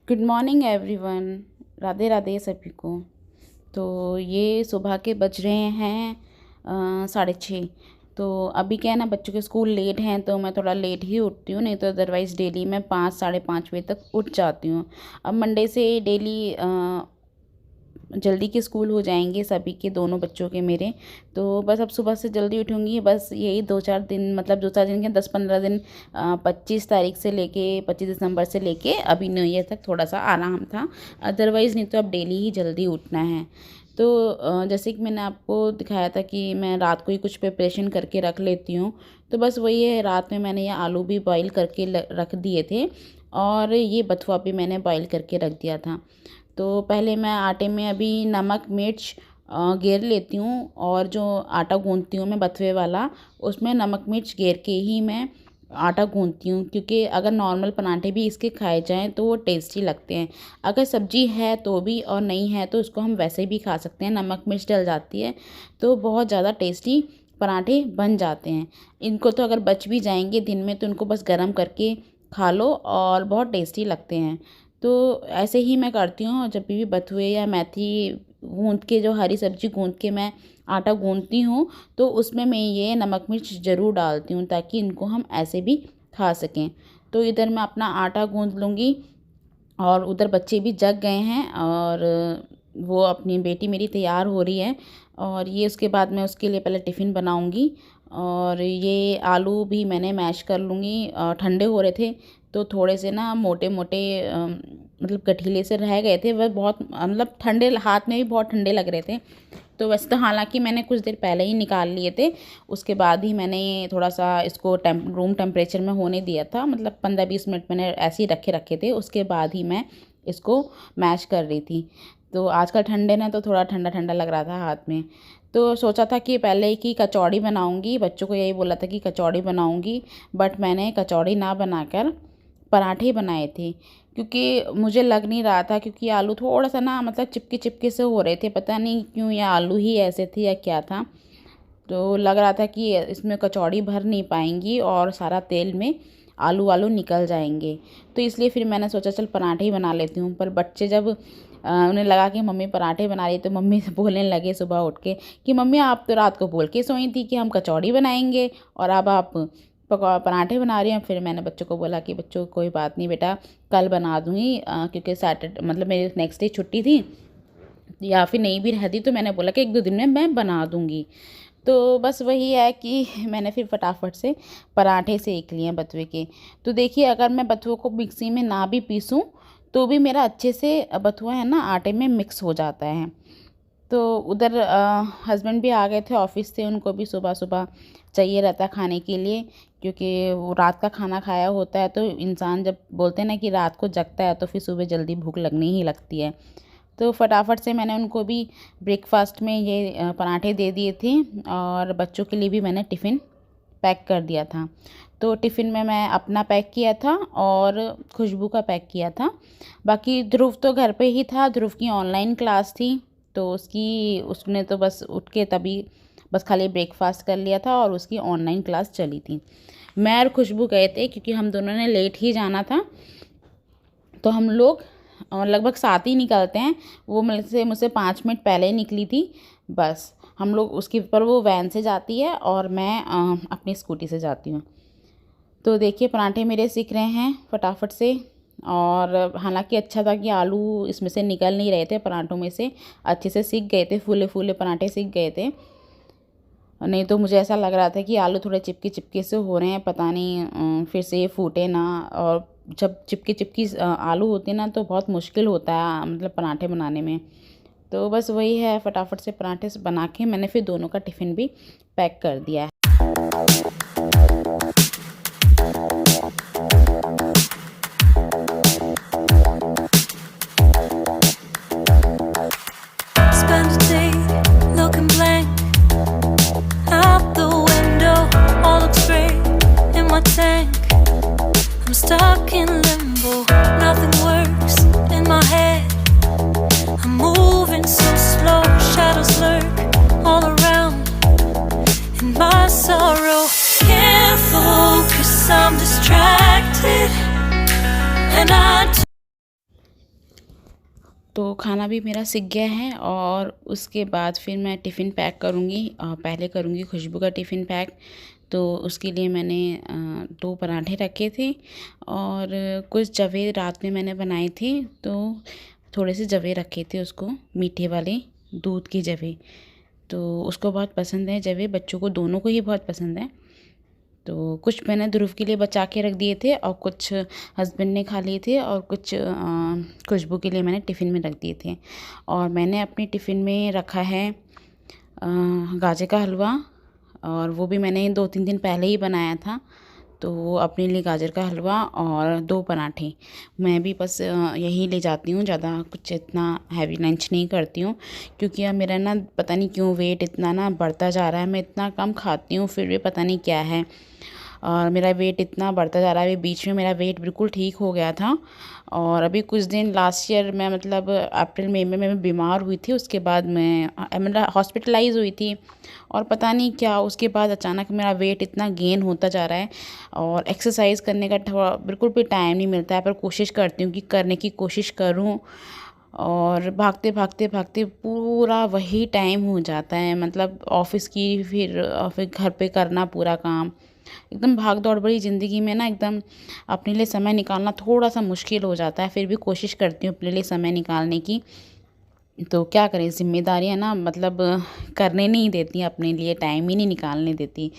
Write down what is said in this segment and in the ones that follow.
Good morning everyone. Radhe Radhe सभी को। तो ये सुबह के बज रहे हैं 6:30। तो अभी क्या है ना, बच्चों के स्कूल लेट हैं तो मैं थोड़ा लेट ही उठती हूँ, नहीं तो अदरवाइज़ डेली मैं 5 साढ़े 5 बजे तक उठ जाती हूँ। अब मंडे से डेली जल्दी के स्कूल हो जाएंगे सभी के, दोनों बच्चों के मेरे। तो बस अब सुबह से जल्दी उठूँगी। बस यही 2-4 दिन, मतलब 2-4 दिन के 10-15 दिन 25 तारीख से लेके 25 दिसंबर से लेके अभी न्यू ईयर तक थोड़ा सा आराम था। अदरवाइज़ नहीं तो अब डेली ही जल्दी उठना है। तो जैसे कि मैंने आपको दिखाया था कि मैं रात को ही कुछ प्रिपरेशन करके रख लेती हूँ। तो बस वही है, रात में मैंने ये आलू भी बॉईल करके रख दिए थे और ये बथुआ भी मैंने बॉईल करके रख दिया था। तो पहले मैं आटे में अभी नमक मिर्च गेर लेती हूँ, और जो आटा गूँथती हूँ मैं बथुए वाला, उसमें नमक मिर्च गेर के ही मैं आटा गूँथती हूँ, क्योंकि अगर नॉर्मल पराठे भी इसके खाए जाएं तो वो टेस्टी लगते हैं। अगर सब्जी है तो भी, और नहीं है तो उसको हम वैसे भी खा सकते हैं, नमक मिर्च डल जाती है तो बहुत ज़्यादा टेस्टी पराठे बन जाते हैं। इनको तो अगर बच भी जाएंगे दिन में तो इनको बस गर्म करके खा लो और बहुत टेस्टी लगते हैं। तो ऐसे ही मैं करती हूँ, और जब भी बथुए या मेथी गूँथ के, जो हरी सब्जी गूँथ के मैं आटा गूँथती हूँ, तो उसमें मैं ये नमक मिर्च ज़रूर डालती हूँ ताकि इनको हम ऐसे भी खा सकें। तो इधर मैं अपना आटा गूँथ लूँगी, और उधर बच्चे भी जग गए हैं, और वो अपनी बेटी मेरी तैयार हो रही है। और ये उसके बाद मैं उसके लिए पहले टिफ़िन बनाऊँगी। और ये आलू भी मैंने मैश कर लूँगी। ठंडे हो रहे थे तो थोड़े से ना मोटे मोटे, मतलब गठीले से रह गए थे, वह बहुत मतलब ठंडे, हाथ में भी बहुत ठंडे लग रहे थे। तो वैसे तो हालांकि मैंने कुछ देर पहले ही निकाल लिए थे, उसके बाद ही मैंने थोड़ा सा इसको रूम टेम्परेचर में होने दिया था, मतलब 15-20 मिनट मैंने ऐसे ही रखे थे, उसके बाद ही मैं इसको मैश कर रही थी। तो आजकल ठंडे ना, तो थोड़ा ठंडा ठंडा लग रहा था हाथ में। तो सोचा था कि पहले की कचौड़ी बनाऊंगी, बच्चों को यही बोला था कि कचौड़ी बनाऊंगी, बट मैंने कचौड़ी ना बनाकर पराठे बनाए थे, क्योंकि मुझे लग नहीं रहा था, क्योंकि आलू थोड़ा सा ना, मतलब चिपके चिपके से हो रहे थे, पता नहीं क्यों, या आलू ही ऐसे थे या क्या था। तो लग रहा था कि इसमें कचौड़ी भर नहीं पाएंगी और सारा तेल में आलू वालू निकल जाएंगे। तो इसलिए फिर मैंने सोचा चल पराठे ही बना लेती हूँ। पर बच्चे जब उन्हें लगा कि मम्मी पराठे बना रही, तो मम्मी से बोलने लगे सुबह उठ के कि मम्मी आप तो रात को बोल के सोई थी कि हम कचौड़ी बनाएंगे, और अब आप पराठे बना रही हैं। फिर मैंने बच्चों को बोला कि बच्चों कोई बात नहीं बेटा, कल बना दूँगी, क्योंकि सैटरडे मतलब मेरी नेक्स्ट डे छुट्टी थी, या फिर नहीं भी रहती तो मैंने बोला कि 1-2 दिन में मैं बना दूँगी। तो बस वही है कि मैंने फिर फटाफट से पराठे सेक लिए बथुए के। तो देखिए, अगर मैं बथुओं को मिक्सी में ना भी पीसूँ तो भी मेरा अच्छे से बथुआ है ना आटे में मिक्स हो जाता है। तो उधर हस्बैंड भी आ गए थे ऑफ़िस से, उनको भी सुबह सुबह चाहिए रहता है खाने के लिए, क्योंकि वो रात का खाना खाया होता है। तो इंसान जब बोलते हैं ना कि रात को जगता है तो फिर सुबह जल्दी भूख लगनी ही लगती है। तो फटाफट से मैंने उनको भी ब्रेकफास्ट में ये पराठे दे दिए थे, और बच्चों के लिए भी मैंने टिफ़िन पैक कर दिया था। तो टिफ़िन में मैं अपना पैक किया था और खुशबू का पैक किया था। बाकी ध्रुव तो घर पे ही था, ध्रुव की ऑनलाइन क्लास थी, तो उसने तो बस उठ के तभी बस खाली ब्रेकफास्ट कर लिया था, और उसकी ऑनलाइन क्लास चली थी। मैं और खुशबू गए थे क्योंकि हम दोनों ने लेट ही जाना था, तो हम लोग लगभग साथ ही निकलते हैं। वो मुझसे 5 मिनट पहले ही निकली थी। बस हम लोग उसके ऊपर, वो वैन से जाती है और मैं अपनी स्कूटी से जाती हूँ। तो देखिए पराठे मेरे सिक रहे हैं फटाफट से। और हालांकि अच्छा था कि आलू इसमें से निकल नहीं रहे थे, पराठों में से अच्छे से सिक गए थे, फूले फूले पराठे सिक गए थे। नहीं तो मुझे ऐसा लग रहा था कि आलू थोड़े चिपके चिपके से हो रहे हैं, पता नहीं फिर से ये फूटे ना। और जब चिपके चिपकी आलू होते हैं ना तो बहुत मुश्किल होता है, मतलब पराठे बनाने में। तो बस वही है, फटाफट से पराठे बना के मैंने फिर दोनों का टिफ़िन भी पैक कर दिया है। Spend a day looking blank out the window, all looks great in my tank. I'm stuck in limbo, nothing works in my head. I'm moving so slow, shadows lurk all around in my sorrow. तो खाना भी मेरा सिक गया है और उसके बाद फिर मैं टिफ़िन पैक करूँगी। पहले करूँगी खुशबू का टिफ़िन पैक। तो उसके लिए मैंने 2 पराठे रखे थे और कुछ जवे रात में मैंने बनाए थे, तो थोड़े से जवे रखे थे उसको, मीठे वाले दूध के जवे। तो उसको बहुत पसंद है जवे, बच्चों को दोनों को ही बहुत पसंद है। तो कुछ मैंने ध्रुव के लिए बचा के रख दिए थे और कुछ हस्बैंड ने खा लिए थे और कुछ खुशबू के लिए मैंने टिफ़िन में रख दिए थे। और मैंने अपने टिफ़िन में रखा है गाजर का हलवा, और वो भी मैंने 2-3 दिन पहले ही बनाया था। तो अपने लिए गाजर का हलवा और 2 पराठे। मैं भी बस यही ले जाती हूँ, ज़्यादा कुछ इतना हैवी लंच नहीं करती हूँ, क्योंकि अब मेरा ना पता नहीं क्यों वेट इतना ना बढ़ता जा रहा है। मैं इतना कम खाती हूँ फिर भी पता नहीं क्या है, और मेरा वेट इतना बढ़ता जा रहा है। अभी बीच में मेरा वेट बिल्कुल ठीक हो गया था, और अभी कुछ दिन लास्ट ईयर मैं मतलब अप्रैल मई में मैं बीमार हुई थी। उसके बाद मैं मतलब हॉस्पिटलाइज हुई थी, और पता नहीं क्या उसके बाद अचानक मेरा वेट इतना गेन होता जा रहा है। और एक्सरसाइज करने का थोड़ा बिल्कुल भी टाइम नहीं मिलता है, पर कोशिश करती हूँ कि करने की कोशिश करूँ। और भागते भागते भागते पूरा वही टाइम हो जाता है, मतलब ऑफिस की, फिर घर पे करना पूरा काम। एकदम भाग दौड़ भरी ज़िंदगी में ना एकदम अपने लिए समय निकालना थोड़ा सा मुश्किल हो जाता है। फिर भी कोशिश करती हूँ अपने लिए समय निकालने की। तो क्या करें, जिम्मेदारियाँ ना मतलब करने नहीं देती, अपने लिए टाइम ही नहीं निकालने देती।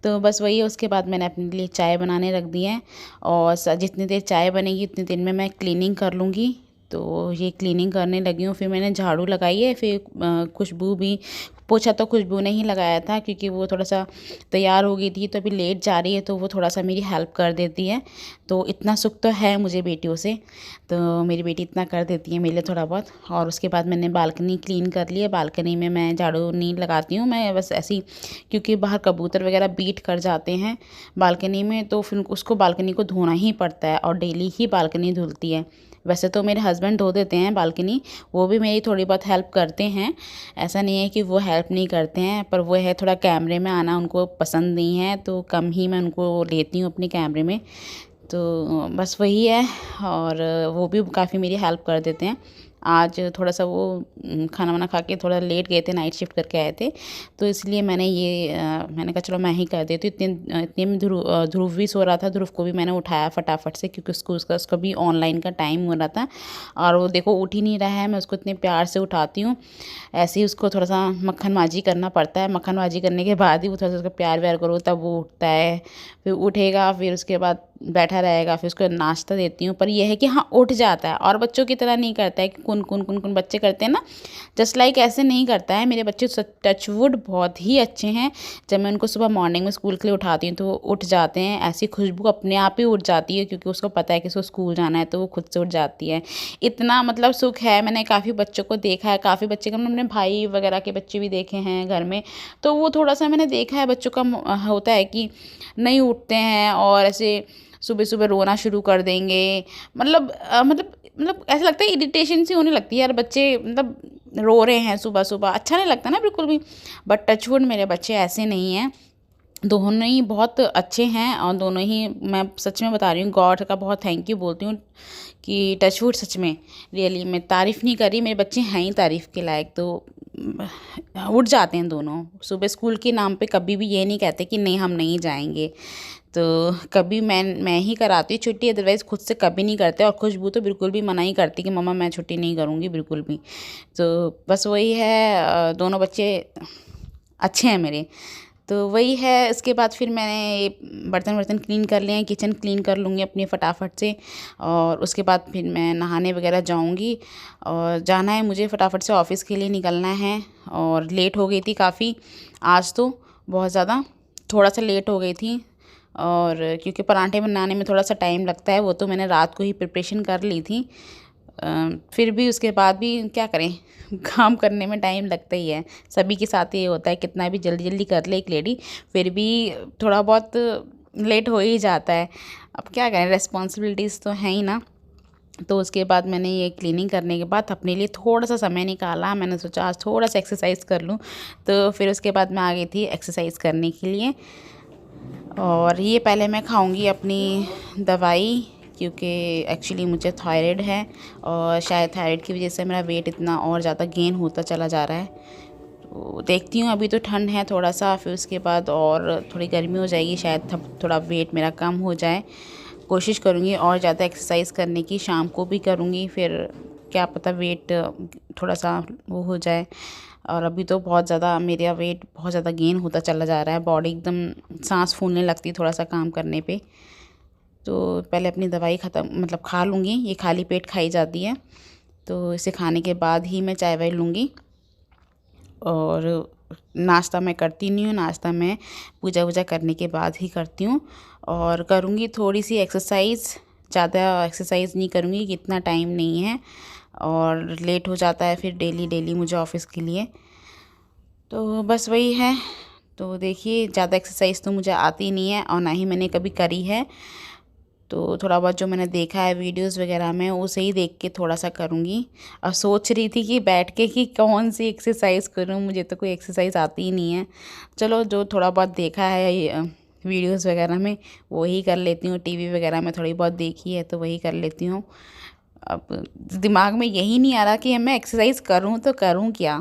तो बस वही है। उसके बाद मैंने अपने लिए चाय बनाने रख दी है, और जितनी देर चाय बनेगी उतनी देर में मैं क्लीनिंग कर लूँगी। तो ये क्लीनिंग करने लगी हूँ। फिर मैंने झाड़ू लगाई है, फिर खुशबू भी, पोछा तो खुशबू ने ही लगाया था, क्योंकि वो थोड़ा सा तैयार हो गई थी, तो अभी लेट जा रही है, तो वो थोड़ा सा मेरी हेल्प कर देती है। तो इतना सुख तो है मुझे बेटियों से, तो मेरी बेटी इतना कर देती है मेरे लिए थोड़ा बहुत। और उसके बाद मैंने बालकनी क्लीन कर ली है। बालकनी में मैं झाड़ू नहीं लगाती हूँ, मैं बस ऐसी, क्योंकि बाहर कबूतर वगैरह बीट कर जाते हैं बालकनी में, तो फिर उसको बालकनी को धोना ही पड़ता है, और डेली ही बालकनी धुलती है। वैसे तो मेरे हस्बैंड धो देते हैं बालकनी, वो भी मेरी थोड़ी बहुत हेल्प करते हैं, ऐसा नहीं है कि वो हेल्प नहीं करते हैं, पर वो है थोड़ा कैमरे में आना उनको पसंद नहीं है, तो कम ही मैं उनको लेती हूँ अपने कैमरे में। तो बस वही है, और वो भी काफ़ी मेरी हेल्प कर देते हैं। आज थोड़ा सा वो खाना वाना खा के थोड़ा लेट गए थे, नाइट शिफ्ट करके आए थे, तो इसलिए मैंने कहा चलो मैं ही कर देती हूँ। इतने में ध्रुव भी सो रहा था। ध्रुव को भी मैंने उठाया फटाफट से, क्योंकि उसका भी ऑनलाइन का टाइम हो रहा था, और वो देखो उठ ही नहीं रहा है। मैं उसको इतने प्यार से उठाती हूँ, ऐसे ही उसको थोड़ा सा मक्खनबाजी करना पड़ता है। मक्खनबाजी करने के बाद ही वो थोड़ा सा उसका प्यार व्यार करो तब वो उठता है। फिर उठेगा, फिर उसके बाद बैठा रहेगा, फिर उसको नाश्ता देती हूँ। पर यह है कि हाँ, उठ जाता है, और बच्चों की तरह नहीं करता है कि कुन कुन कुन कुन बच्चे करते हैं ना, जस्ट लाइक ऐसे नहीं करता है। मेरे बच्चे टचवुड बहुत ही अच्छे हैं। जब मैं उनको सुबह मॉर्निंग में स्कूल के लिए उठाती हूँ तो वो उठ जाते हैं। ऐसी खुशबू अपने आप ही उठ जाती है, क्योंकि उसको पता है कि उसको स्कूल जाना है, तो वो खुद से उठ जाती है। इतना मतलब सुख है। मैंने काफ़ी बच्चों को देखा है, काफ़ी बच्चे का, अपने भाई वगैरह के बच्चे भी देखे हैं घर में, तो वो थोड़ा सा मैंने देखा है बच्चों का होता है कि नहीं उठते हैं, और ऐसे सुबह सुबह रोना शुरू कर देंगे। मतलब ऐसा लगता है, इरिटेशन सी होने लगती है यार, बच्चे मतलब रो रहे हैं सुबह सुबह, अच्छा नहीं लगता ना बिल्कुल भी। बट टचवुड मेरे बच्चे ऐसे नहीं हैं, दोनों ही बहुत अच्छे हैं। और दोनों ही, मैं सच में बता रही हूँ, गॉड का बहुत थैंक यू बोलती हूँ कि टचवुड, सच में रियली, मैं तारीफ़ नहीं कर रही, मेरे बच्चे हैं ही तारीफ़ के लायक। तो उठ जाते हैं दोनों सुबह। स्कूल के नाम पे कभी भी ये नहीं कहते कि नहीं हम नहीं जाएंगे, तो कभी मैं ही कराती हूँ छुट्टी, अदरवाइज़ खुद से कभी नहीं करते। और खुशबू तो बिल्कुल भी मना ही करती कि मम्मा मैं छुट्टी नहीं करूँगी बिल्कुल भी। तो बस वही है, दोनों बच्चे अच्छे हैं मेरे। तो वही है। इसके बाद फिर मैंने बर्तन क्लीन कर लिए हैं, किचन क्लीन कर लूँगी अपनी फटाफट से, और उसके बाद फिर मैं नहाने वगैरह जाऊँगी। और जाना है मुझे फटाफट से, ऑफ़िस के लिए निकलना है। और लेट हो गई थी काफ़ी आज, तो बहुत ज़्यादा थोड़ा सा लेट हो गई थी। और क्योंकि पराठे बनाने में थोड़ा सा टाइम लगता है, वो तो मैंने रात को ही प्रिपरेशन कर ली थी। फिर भी उसके बाद भी क्या करें, काम करने में टाइम लगता ही है। सभी के साथ ये होता है, कितना भी जल्दी जल्दी कर ले एक लेडी, फिर भी थोड़ा बहुत लेट हो ही जाता है। अब क्या करें, रिस्पॉन्सिबिलिटीज़ तो हैं ही ना। तो उसके बाद मैंने ये क्लीनिंग करने के बाद अपने लिए थोड़ा सा समय निकाला। मैंने सोचा आज थोड़ा सा एक्सरसाइज कर लूँ, तो फिर उसके बाद मैं आ गई थी एक्सरसाइज करने के लिए। और ये पहले मैं खाऊंगी अपनी दवाई, क्योंकि एक्चुअली मुझे थायराइड है और शायद थायराइड की वजह से मेरा वेट इतना और ज़्यादा गेन होता चला जा रहा है। तो देखती हूँ, अभी तो ठंड है थोड़ा सा, फिर उसके बाद और थोड़ी गर्मी हो जाएगी, शायद थोड़ा वेट मेरा कम हो जाए। कोशिश करूँगी और ज़्यादा एक्सरसाइज करने की, शाम को भी करूँगी, फिर क्या पता वेट थोड़ा सा वो हो जाए। और अभी तो बहुत ज़्यादा मेरा वेट बहुत ज़्यादा गेन होता चला जा रहा है, बॉडी एकदम सांस फूलने लगती है थोड़ा सा काम करने पे। तो पहले अपनी दवाई ख़त्म मतलब खा लूँगी, ये खाली पेट खाई जाती है, तो इसे खाने के बाद ही मैं चाय वाय लूँगी। और नाश्ता मैं करती नहीं हूँ, नाश्ता मैं पूजा वूजा करने के बाद ही करती हूँ। और करूँगी थोड़ी सी एक्सरसाइज़, ज़्यादा एक्सरसाइज़ नहीं करूँगी कि इतना टाइम नहीं है और लेट हो जाता है फिर डेली मुझे ऑफ़िस के लिए। तो बस वही है। तो देखिए, ज़्यादा एक्सरसाइज़ तो मुझे आती नहीं है और ना ही मैंने कभी करी है। तो थोड़ा बहुत जो मैंने देखा है वीडियोस वगैरह में, उसे ही देख के थोड़ा सा करूँगी। और सोच रही थी कि बैठ के कि कौन सी एक्सरसाइज़ करूँ, मुझे तो कोई एक्सरसाइज़ आती ही नहीं है। चलो जो थोड़ा बहुत देखा है वीडियोस वगैरह में वही कर लेती हूँ, टीवी वगैरह में थोड़ी बहुत देखी है तो वही कर लेती हूँ। अब दिमाग में यही नहीं आ रहा कि मैं एक्सरसाइज़ करूँ तो करूँ क्या।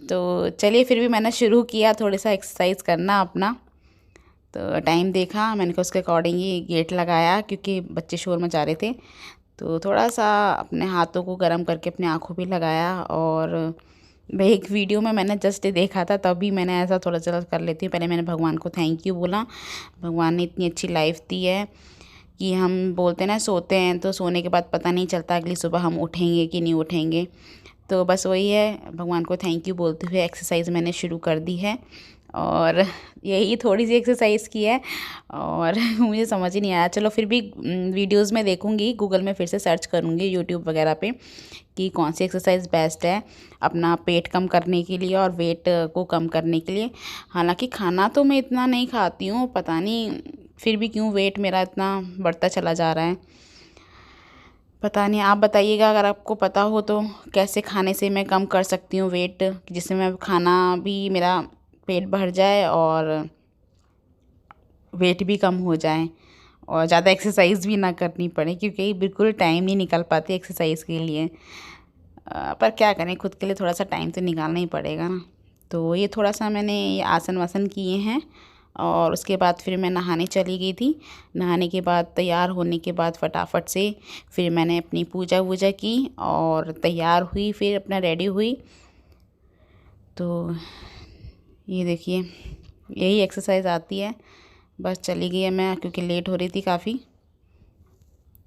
तो चलिए, फिर भी मैंने शुरू किया थोड़ा सा एक्सरसाइज़ करना अपना। तो टाइम देखा मैंने कहा, उसके अकॉर्डिंग ही गेट लगाया, क्योंकि बच्चे शोर मचा रहे थे। तो थोड़ा सा अपने हाथों को गर्म करके अपने आँखों पे लगाया। और मैं एक वीडियो में मैंने जस्ट देखा था, तभी मैंने ऐसा थोड़ा सा कर लेती हूँ। पहले मैंने भगवान को थैंक यू बोला, भगवान ने इतनी अच्छी लाइफ दी है कि हम बोलते हैं ना, सोते हैं तो सोने के बाद पता नहीं चलता अगली सुबह हम उठेंगे कि नहीं उठेंगे। तो बस वही है, भगवान को थैंक यू बोलते हुए एक्सरसाइज मैंने शुरू कर दी है। और यही थोड़ी सी एक्सरसाइज़ की है और मुझे समझ ही नहीं आया। चलो फिर भी वीडियोस में देखूंगी, गूगल में फिर से सर्च करूंगी यूट्यूब वगैरह पे कि कौन सी एक्सरसाइज बेस्ट है अपना पेट कम करने के लिए और वेट को कम करने के लिए। हालांकि खाना तो मैं इतना नहीं खाती हूँ, पता नहीं फिर भी क्यों वेट मेरा इतना बढ़ता चला जा रहा है, पता नहीं। आप बताइएगा अगर आपको पता हो तो, कैसे खाने से मैं कम कर सकती हूँ वेट, जिससे मैं खाना भी मेरा पेट भर जाए और वेट भी कम हो जाए और ज़्यादा एक्सरसाइज भी ना करनी पड़े, क्योंकि बिल्कुल टाइम नहीं निकल पाती एक्सरसाइज के लिए। पर क्या करें, खुद के लिए थोड़ा सा टाइम तो निकालना ही पड़ेगा ना। तो ये थोड़ा सा मैंने ये आसन वासन किए हैं और उसके बाद फिर मैं नहाने चली गई थी। नहाने के बाद तैयार होने के बाद फटाफट से फिर मैंने अपनी पूजा वूजा की और तैयार हुई, फिर अपना रेडी हुई। तो ये देखिए, यही एक्सरसाइज आती है। बस चली गई है मैं, क्योंकि लेट हो रही थी काफ़ी।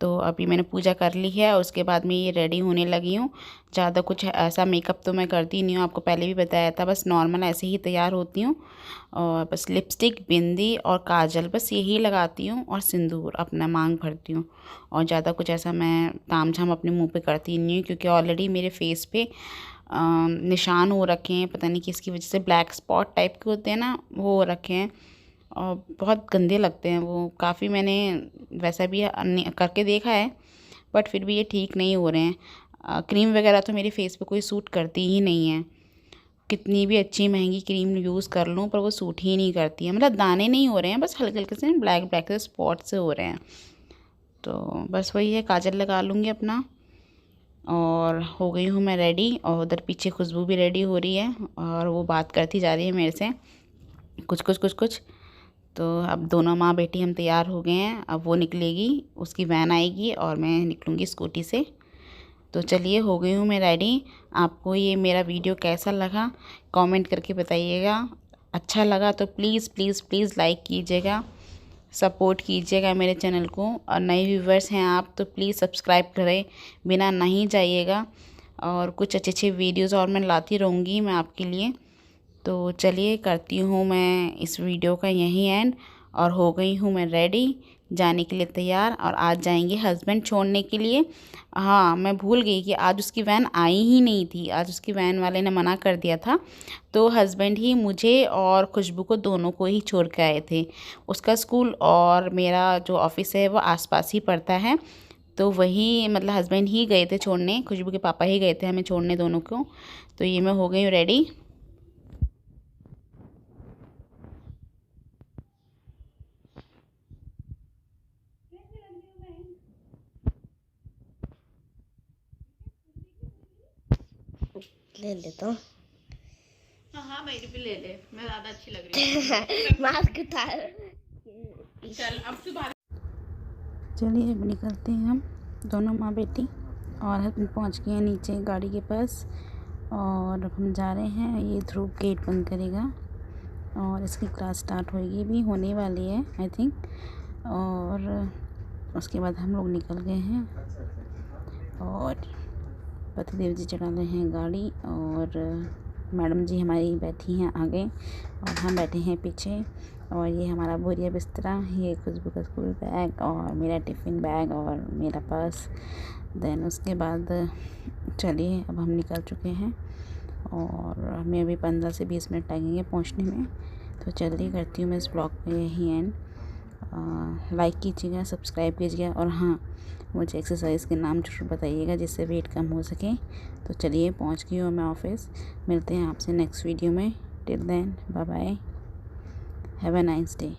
तो अभी मैंने पूजा कर ली है और उसके बाद मैं ये रेडी होने लगी हूँ। ज़्यादा कुछ ऐसा मेकअप तो मैं करती नहीं हूँ, आपको पहले भी बताया था। बस नॉर्मल ऐसे ही तैयार होती हूँ और बस लिपस्टिक, बिंदी और काजल बस यही लगाती हूँ और सिंदूर अपना मांग भरती हूँ। और ज़्यादा कुछ ऐसा मैं ताम झाम अपने मुँह पे करती नहीं हूँ, क्योंकि ऑलरेडी मेरे फेस पे निशान हो रखे हैं, पता नहीं किसकी वजह से, ब्लैक स्पॉट टाइप के होते हैं ना, वो हो रखे हैं और बहुत गंदे लगते हैं वो। काफ़ी मैंने वैसा भी करके देखा है, बट फिर भी ये ठीक नहीं हो रहे हैं। क्रीम वगैरह तो मेरे फेस पे कोई सूट करती ही नहीं है, कितनी भी अच्छी महंगी क्रीम यूज़ कर लूँ पर वो सूट ही नहीं करती है। मतलब दाने नहीं हो रहे हैं, बस हल्के हल्के से ब्लैक ब्लैक से स्पॉट से हो रहे हैं। तो बस वही है, काजल लगा लूँगी अपना और हो गई हूँ मैं रेडी। और उधर पीछे खुशबू भी रेडी हो रही है और वो बात करती जा रही है मेरे से कुछ। तो अब दोनों माँ बेटी हम तैयार हो गए हैं, अब वो निकलेगी, उसकी वैन आएगी और मैं निकलूँगी स्कूटी से। तो चलिए, हो गई हूँ मैं रेडी। आपको ये मेरा वीडियो कैसा लगा कमेंट करके बताइएगा। अच्छा लगा तो प्लीज़ प्लीज़ प्लीज़ लाइक कीजिएगा, सपोर्ट कीजिएगा मेरे चैनल को। और नए व्यूवर्स हैं आप तो प्लीज़ सब्सक्राइब करें, बिना नहीं जाइएगा। और कुछ अच्छे अच्छे वीडियोज़ और मैं लाती रहूँगी मैं आपके लिए। तो चलिए, करती हूँ मैं इस वीडियो का यहीं एंड। और हो गई हूँ मैं रेडी, जाने के लिए तैयार। और आज जाएंगे हस्बैंड छोड़ने के लिए। हाँ, मैं भूल गई कि आज उसकी वैन आई ही नहीं थी, आज उसकी वैन वाले ने मना कर दिया था। तो हस्बैंड ही मुझे और खुशबू को दोनों को ही छोड़ के आए थे। उसका स्कूल और मेरा जो ऑफिस है वो आसपास ही पड़ता है, तो वही मतलब हस्बैंड ही गए थे छोड़ने, खुशबू के पापा ही गए थे हमें छोड़ने दोनों को। तो ये मैं हो गई हूँ रेडी। ले लेता हूँ। हाँ मेरी भी ले ले, मैं ज़्यादा अच्छी लग रही हूँ। मास्क उतार। चल अब तू बाहर। चलिए अब निकलते हैं हम दोनों माँ बेटी, और हम पहुँच गए हैं नीचे गाड़ी के पास, और अब हम जा रहे हैं। ये ध्रुव गेट बंद करेगा और इसकी क्लास स्टार्ट होगी, भी होने वाली है आई थिंक। और उसके बाद हम लोग निकल गए हैं, और पतिदेव जी चला रहे हैं गाड़ी, और मैडम जी हमारी बैठी हैं आगे और हम बैठे हैं पीछे। और ये हमारा बोरिया बिस्तरा, ये खुशबू का स्कूल बैग और मेरा टिफ़िन बैग और मेरा पर्स। देन उसके बाद चलिए अब हम निकल चुके हैं, और हमें अभी 15 से 20 मिनट लगेंगे पहुंचने में। तो चलिए करती हूँ मैं इस ब्लॉग को यही एंड। लाइक कीजिएगा, सब्सक्राइब कीजिएगा, और हाँ मुझे एक्सरसाइज के नाम जरूर बताइएगा जिससे वेट कम हो सके। तो चलिए पहुंच गई हूँ मैं ऑफिस, मिलते हैं आपसे नेक्स्ट वीडियो में। Till then bye bye, have a nice day.